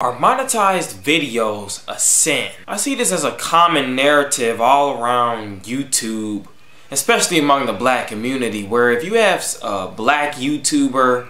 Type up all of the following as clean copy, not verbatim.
Are monetized videos a sin? I see this as a common narrative all around YouTube, especially among the black community, where if you have a black YouTuber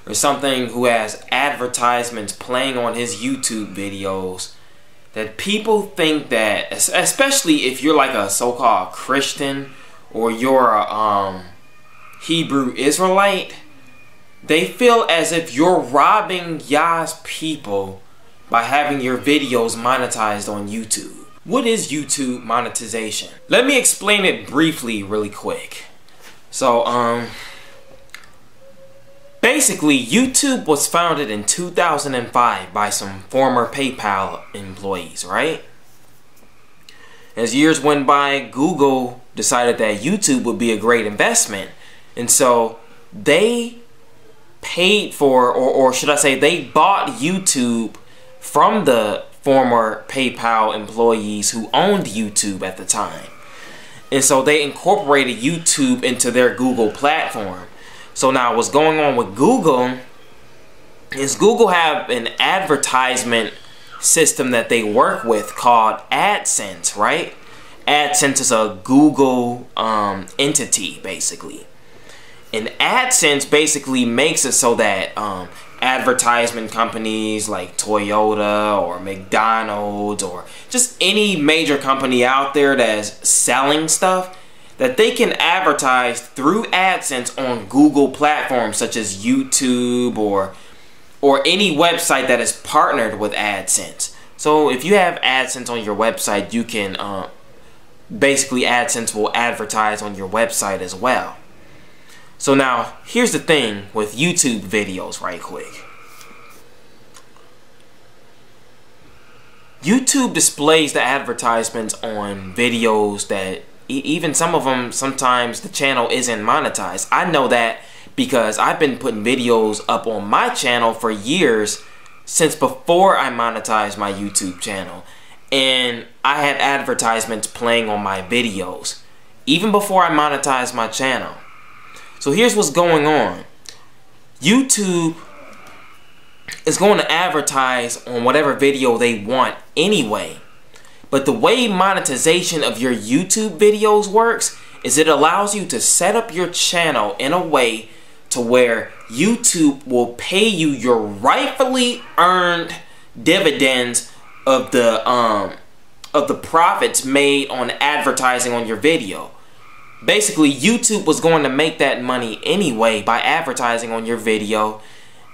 or something who has advertisements playing on his YouTube videos, that people think that, especially if you're like a so-called Christian or you're a Hebrew Israelite, they feel as if you're robbing Yah's people by having your videos monetized on YouTube. What is YouTube monetization? Let me explain it briefly really quick. So, basically, YouTube was founded in 2005 by some former PayPal employees, right? As years went by, Google decided that YouTube would be a great investment. And so they paid for, or should I say, they bought YouTube from the former PayPal employees who owned YouTube at the time. And so they incorporated YouTube into their Google platform. So now what's going on with Google is Google have an advertisement system that they work with called AdSense, right? AdSense is a Google entity, basically. And AdSense basically makes it so that advertisement companies like Toyota or McDonald's or just any major company out there that's selling stuff, that they can advertise through AdSense on Google platforms such as YouTube or any website that is partnered with AdSense. So if you have AdSense on your website, you can basically AdSense will advertise on your website as well. So now, here's the thing with YouTube videos right quick. YouTube displays the advertisements on videos that even some of them, sometimes the channel isn't monetized. I know that because I've been putting videos up on my channel for years, since before I monetized my YouTube channel. And I had advertisements playing on my videos, even before I monetized my channel. So here's what's going on. YouTube is going to advertise on whatever video they want anyway. But the way monetization of your YouTube videos works is it allows you to set up your channel in a way to where YouTube will pay you your rightfully earned dividends of the profits made on advertising on your video. Basically, YouTube was going to make that money anyway by advertising on your video.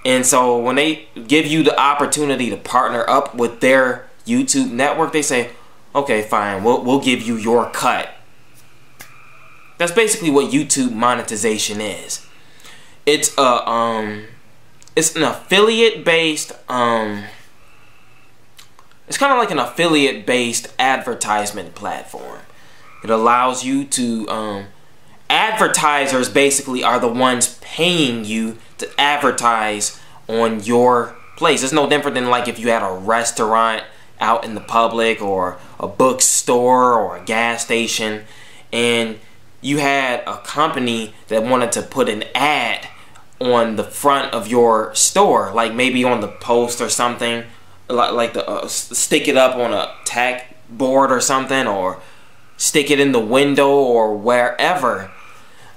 And so when they give you the opportunity to partner up with their YouTube network, they say, okay, fine, we'll give you your cut. That's basically what YouTube monetization is. It's an affiliate-based, it's kind of like an affiliate-based advertisement platform. It allows you to, advertisers basically are the ones paying you to advertise on your place. It's no different than like if you had a restaurant out in the public or a bookstore or a gas station and you had a company that wanted to put an ad on the front of your store, like maybe on the post or something, like the stick it up on a tack board or something, or stick it in the window or wherever.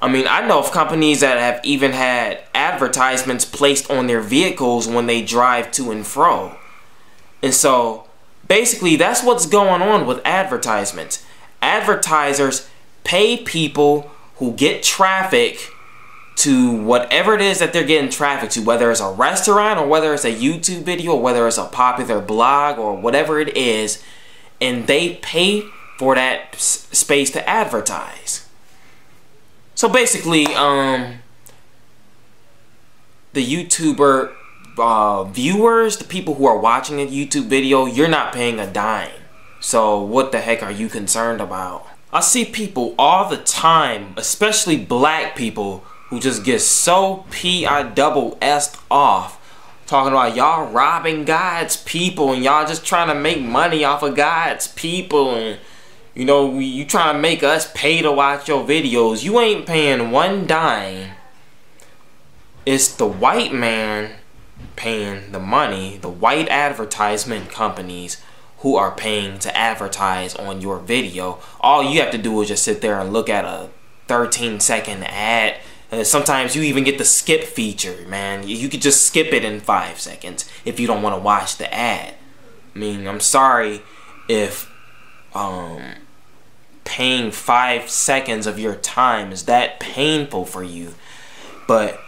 I mean, I know of companies that have even had advertisements placed on their vehicles when they drive to and fro. And so, basically, that's what's going on with advertisements. Advertisers pay people who get traffic to whatever it is that they're getting traffic to, whether it's a restaurant or whether it's a YouTube video or whether it's a popular blog or whatever it is, and they pay for that space to advertise. So basically, the YouTuber viewers, the people who are watching a YouTube video, you're not paying a dime. So what the heck are you concerned about? I see people all the time, especially black people, who just get so P-I-double-S off, talking about y'all robbing God's people and y'all just trying to make money off of God's people, and you know, you trying to make us pay to watch your videos. You ain't paying one dime. It's the white man paying the money, the white advertisement companies who are paying to advertise on your video. All you have to do is just sit there and look at a 13-second ad. Sometimes you even get the skip feature, man. You could just skip it in 5 seconds if you don't want to watch the ad. I mean, I'm sorry if paying 5 seconds of your time is that painful for you, but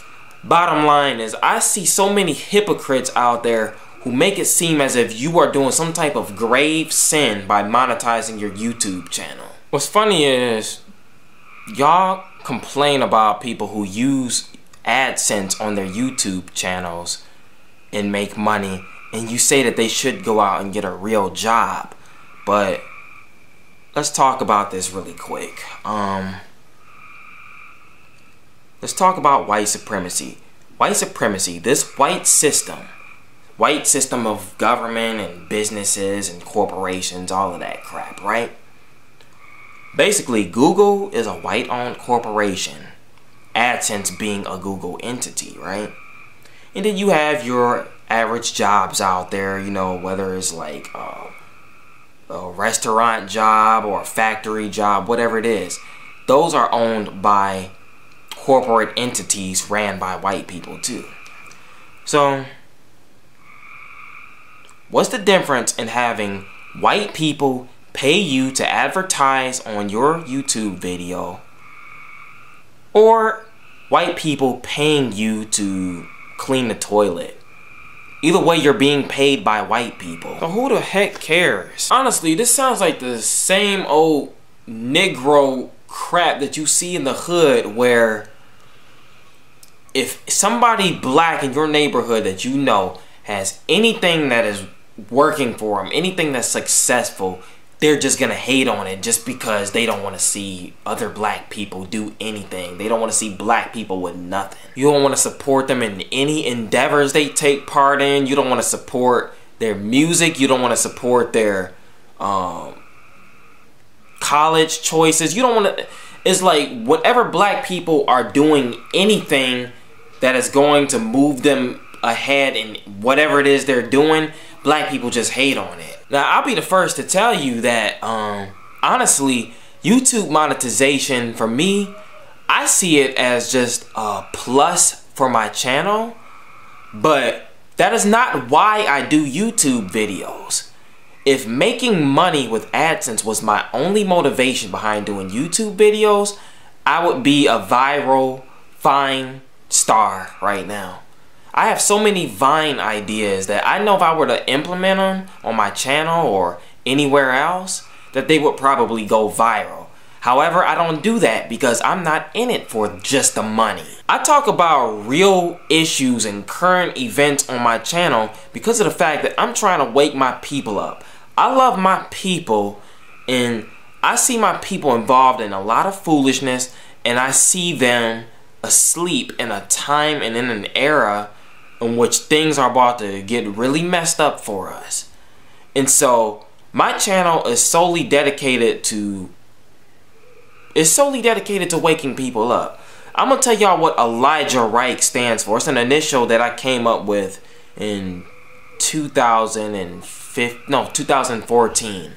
bottom line is, I see so many hypocrites out there who make it seem as if you are doing some type of grave sin by monetizing your YouTube channel. What's funny is, y'all complain about people who use AdSense on their YouTube channels and make money, and you say that they should go out and get a real job. But let's talk about this really quick. Let's talk about white supremacy. White supremacy, this white system of government and businesses and corporations, all of that crap, right? Basically, Google is a white-owned corporation, AdSense being a Google entity, right? And then you have your average jobs out there, you know, whether it's like a restaurant job or a factory job, whatever it is. Those are owned by corporate entities ran by white people too. So, what's the difference in having white people pay you to advertise on your YouTube video, or white people paying you to clean the toilet? Either way, you're being paid by white people. So who the heck cares? Honestly, this sounds like the same old Negro crap that you see in the hood, where if somebody black in your neighborhood that you know has anything that is working for them, anything that's successful, they're just gonna hate on it just because they don't want to see other black people do anything. They don't want to see black people with nothing. You don't want to support them in any endeavors they take part in. You don't want to support their music. You don't want to support their college choices. You don't want to. It's like whatever black people are doing, anything that is going to move them ahead in whatever it is they're doing, black people just hate on it. Now, I'll be the first to tell you that, honestly, YouTube monetization, for me, I see it as just a plus for my channel, but that is not why I do YouTube videos. If making money with AdSense was my only motivation behind doing YouTube videos, I would be a viral Vine star right now. I have so many Vine ideas that I know if I were to implement them on my channel or anywhere else, that they would probably go viral. However, I don't do that because I'm not in it for just the money. I talk about real issues and current events on my channel because of the fact that I'm trying to wake my people up. I love my people, and I see my people involved in a lot of foolishness, and I see them asleep in a time and in an era in which things are about to get really messed up for us. And so my channel is solely dedicated to waking people up. I'm gonna tell y'all what Elijah Reich stands for. It's an initial that I came up with in 2014.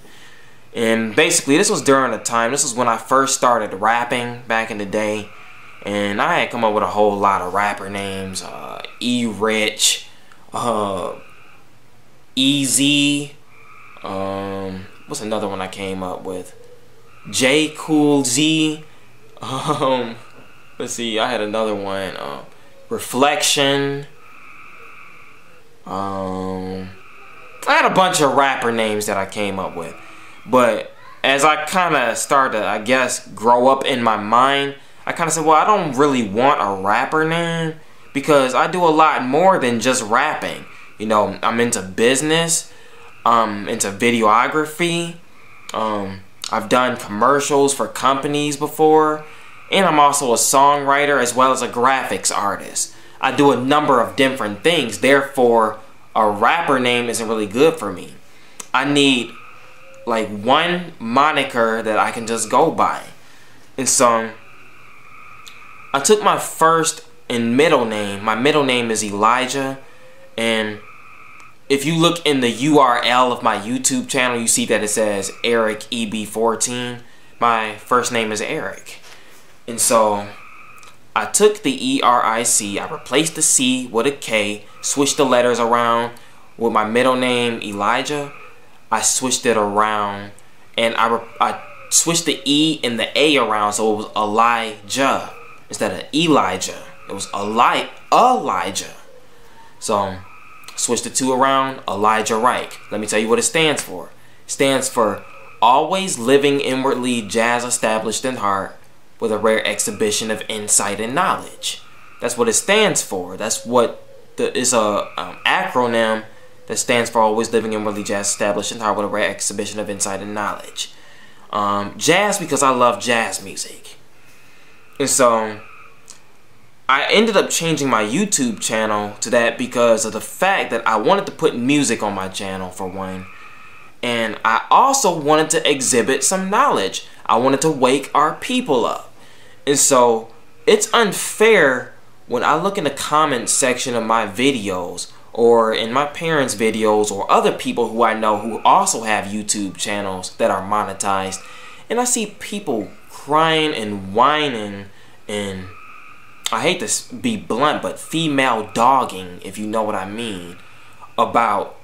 And basically this was during the time, this was when I first started rapping back in the day. And I had come up with a whole lot of rapper names, E-Rich, Easy, what's another one I came up with? J Cool Z, let's see, I had another one, Reflection, I had a bunch of rapper names that I came up with. But as I kind of started to, I guess, grow up in my mind, I kind of said, well, I don't really want a rapper name because I do a lot more than just rapping. You know, I'm into business, into videography, I've done commercials for companies before, and I'm also a songwriter as well as a graphics artist. I do a number of different things, therefore a rapper name isn't really good for me. I need like one moniker that I can just go by. And so I took my first and middle name. My middle name is Elijah, And if you look in the URL of my YouTube channel, you see that it says Eric EB14. My first name is Eric. And so I took the ERIC, I replaced the C with a K, switched the letters around with my middle name Elijah. I switched it around, and I switched the E and the A around, so it was Elijah instead of Elijah. It was Elijah. So switch the two around, Elijah Reich. Let me tell you what it stands for. It stands for always living inwardly, jazz established in heart, with a rare exhibition of insight and knowledge. That's what it stands for. That's what it's a acronym that stands for always living inwardly, jazz established in heart, with a rare exhibition of insight and knowledge. Jazz, because I love jazz music. And so I ended up changing my YouTube channel to that because of the fact that I wanted to put music on my channel, for one. And I also wanted to exhibit some knowledge. I wanted to wake our people up. And so it's unfair when I look in the comment section of my videos, or in my parents' videos, or other people who I know who also have YouTube channels that are monetized, and I see people crying and whining and, I hate to be blunt, but female dogging, if you know what I mean, about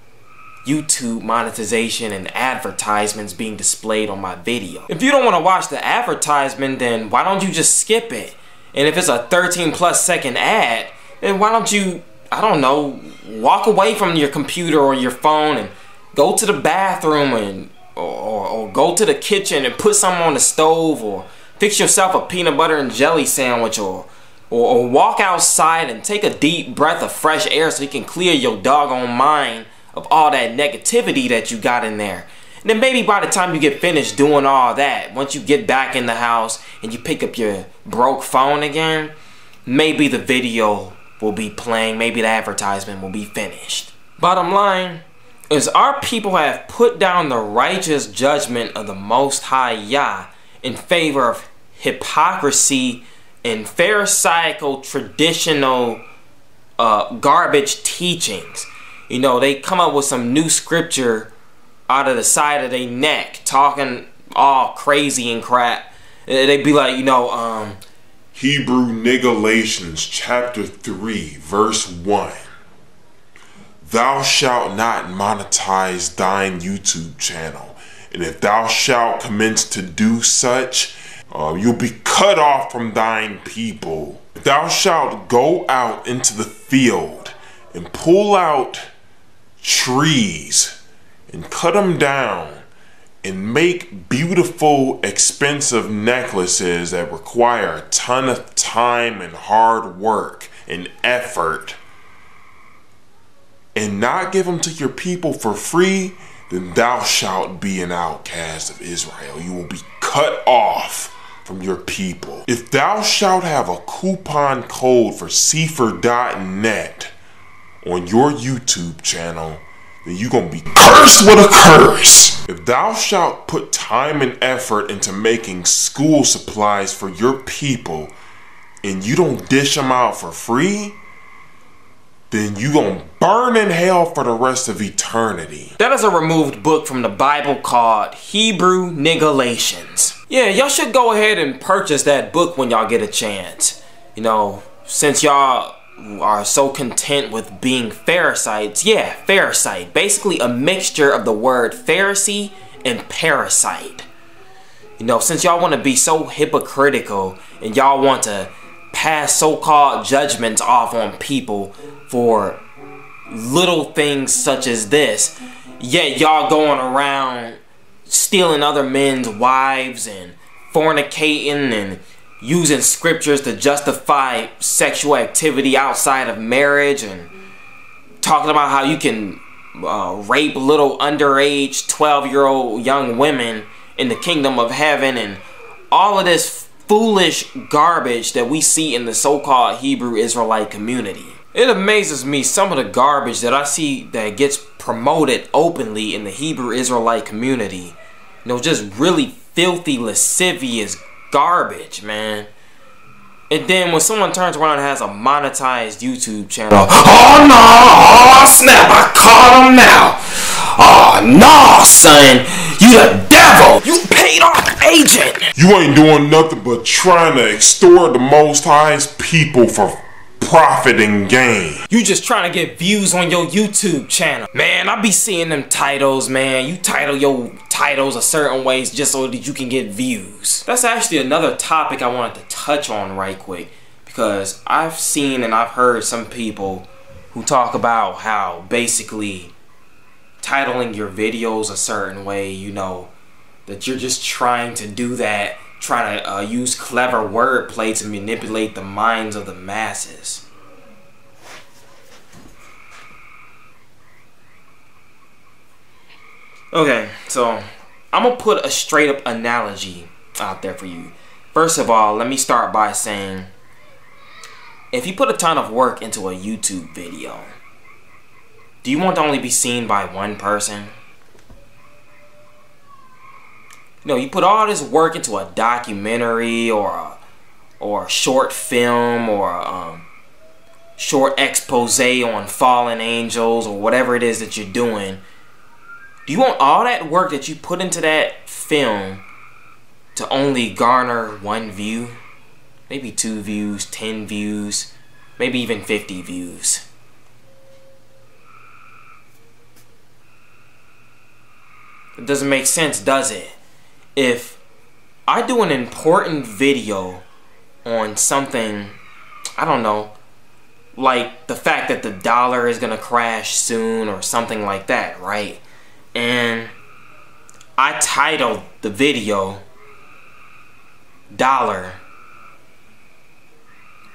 YouTube monetization and advertisements being displayed on my video. If you don't want to watch the advertisement, then why don't you just skip it? And if it's a 13+ second ad, then why don't you, I don't know, walk away from your computer or your phone and go to the bathroom and or go to the kitchen and put something on the stove, or fix yourself a peanut butter and jelly sandwich, or walk outside and take a deep breath of fresh air so you can clear your doggone mind of all that negativity that you got in there. And then maybe by the time you get finished doing all that, once you get back in the house and you pick up your broke phone again, maybe the video will be playing, maybe the advertisement will be finished. Bottom line is, our people have put down the righteous judgment of the Most High Yah in favor of hypocrisy and pharisaical traditional garbage teachings. You know, they come up with some new scripture out of the side of their neck, talking all crazy and crap. They be like, you know, Hebrew Nigalations chapter 3 verse 1. Thou shalt not monetize thine YouTube channel, and if thou shalt commence to do such, you'll be cut off from thine people. If thou shalt go out into the field and pull out trees and cut them down and make beautiful, expensive necklaces that require a ton of time and hard work and effort, and not give them to your people for free, then thou shalt be an outcast of Israel. You will be cut off from your people. If thou shalt have a coupon code for Sefer.net on your YouTube channel, then you're gonna be cursed with a curse. If thou shalt put time and effort into making school supplies for your people, and you don't dish them out for free, then you gonna burn in hell for the rest of eternity. That is a removed book from the Bible called Hebrew Nigalations. Yeah, y'all should go ahead and purchase that book when y'all get a chance. You know, since y'all are so content with being Pharisees. Yeah, Pharisite. Basically a mixture of the word Pharisee and parasite. You know, since y'all want to be so hypocritical and y'all want to pass so-called judgments off on people for little things such as this, yet y'all going around stealing other men's wives and fornicating and using scriptures to justify sexual activity outside of marriage, and talking about how you can rape little underage 12-year-old young women in the kingdom of heaven, and all of this foolish garbage that we see in the so-called Hebrew Israelite community. It amazes me some of the garbage that I see that gets promoted openly in the Hebrew Israelite community. You know, just really filthy, lascivious garbage, man. And then when someone turns around and has a monetized YouTube channel, oh no, oh snap, I caught him now. Oh no, son, you the devil. You paid off agent. You ain't doing nothing but trying to extort the Most High's people for profit and gain. You just trying to get views on your YouTube channel. Man, I be seeing them titles, man. You title your titles a certain ways just so that you can get views. That's actually another topic I wanted to touch on right quick, because I've seen and I've heard some people who talk about how basically titling your videos a certain way, you know, that you're just trying to do that, trying to use clever wordplay to manipulate the minds of the masses. Okay, so I'm gonna put a straight up analogy out there for you. First of all, let me start by saying, if you put a ton of work into a YouTube video, do you want to only be seen by one person? You know, you put all this work into a documentary or a short film or a short expose on fallen angels or whatever it is that you're doing. Do you want all that work that you put into that film to only garner 1 view? Maybe 2 views, 10 views, maybe even 50 views. It doesn't make sense, does it? If I do an important video on something, I don't know, like the fact that the dollar is gonna crash soon or something like that, right? And I titled the video "Dollar,"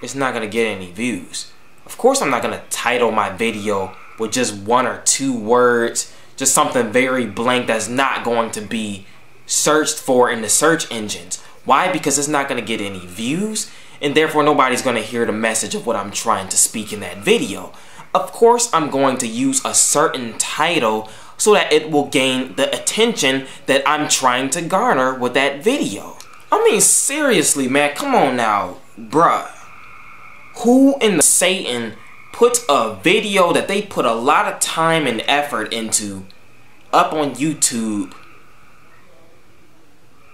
it's not gonna get any views. Of course I'm not gonna title my video with just 1 or 2 words, just something very blank that's not going to be searched for in the search engines. Why? Because it's not going to get any views, and therefore nobody's going to hear the message of what I'm trying to speak in that video. Of course I'm going to use a certain title so that it will gain the attention that I'm trying to garner with that video. I mean, seriously, man, come on now, bruh. Who in the Satan puts a video that they put a lot of time and effort into up on YouTube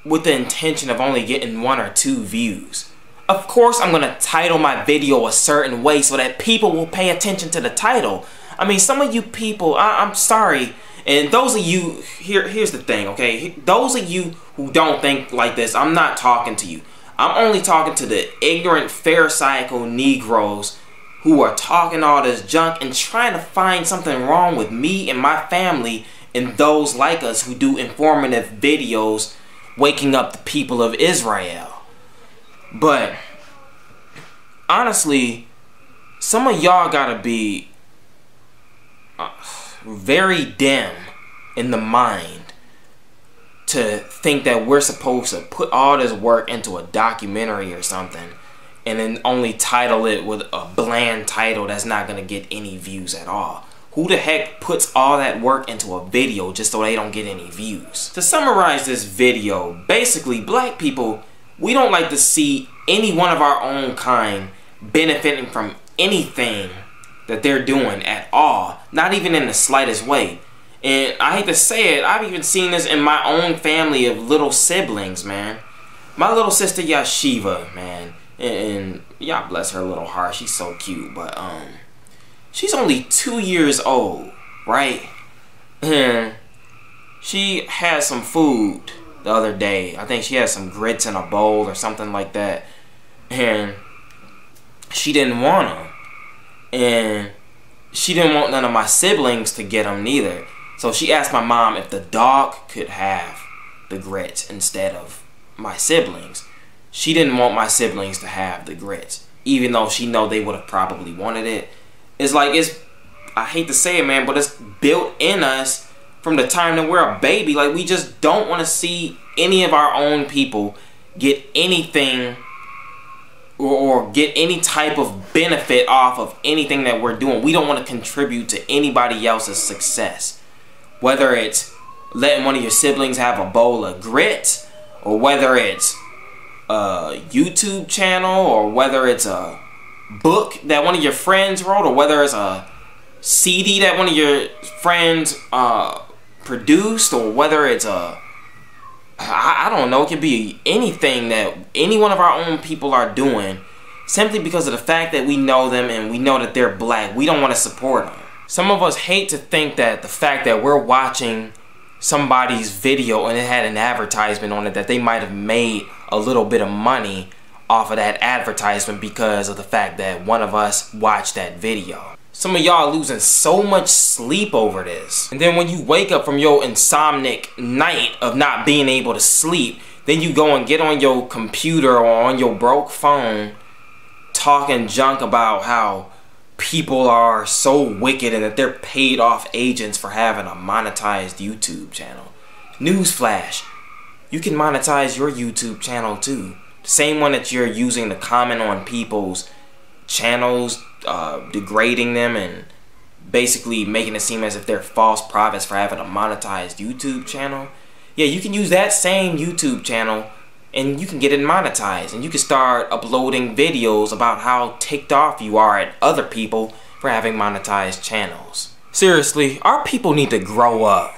with the intention of only getting 1 or 2 views? Of course I'm gonna title my video a certain way so that people will pay attention to the title. I mean, some of you people, I'm sorry, and those of you, here's the thing, okay? Those of you who don't think like this, I'm not talking to you. I'm only talking to the ignorant pharisaical Negroes who are talking all this junk and trying to find something wrong with me and my family and those like us who do informative videos waking up the people of Israel. But honestly, some of y'all gotta be very dim in the mind to think that we're supposed to put all this work into a documentary or something and then only title it with a bland title that's not gonna get any views at all. Who the heck puts all that work into a video just so they don't get any views? To summarize this video, basically, black people, we don't like to see any one of our own kind benefiting from anything that they're doing at all, not even in the slightest way. And I hate to say it, I've even seen this in my own family of little siblings, man. My little sister Yashiva, man, and y'all bless her little heart, she's so cute, but she's only 2 years old, right? And she had some food the other day. I think she had some grits in a bowl or something like that, and she didn't want them, and she didn't want none of my siblings to get them neither. So she asked my mom if the dog could have the grits instead of my siblings. She didn't want my siblings to have the grits, even though she know they would have probably wanted it. It's like, I hate to say it, man, but it's built in us from the time that we're a baby. Like, we just don't want to see any of our own people get anything or get any type of benefit off of anything that we're doing. We don't want to contribute to anybody else's success. Whether it's letting one of your siblings have a bowl of grits, or whether it's a YouTube channel, or whether it's a book that one of your friends wrote, or whether it's a CD that one of your friends produced, or whether it's I don't know, it could be anything that any one of our own people are doing, simply because of the fact that we know them and we know that they're black. We don't want to support them. Some of us hate to think that the fact that we're watching somebody's video and it had an advertisement on it, that they might have made a little bit of money off of that advertisement because of the fact that one of us watched that video. Some of y'all are losing so much sleep over this. And then when you wake up from your insomniac night of not being able to sleep, then you go and get on your computer or on your broke phone talking junk about how people are so wicked and that they're paid off agents for having a monetized YouTube channel. Newsflash, you can monetize your YouTube channel too. The same one that you're using to comment on people's channels, degrading them and basically making it seem as if they're false prophets for having a monetized YouTube channel. Yeah, you can use that same YouTube channel and you can get it monetized, and you can start uploading videos about how ticked off you are at other people for having monetized channels. Seriously, our people need to grow up.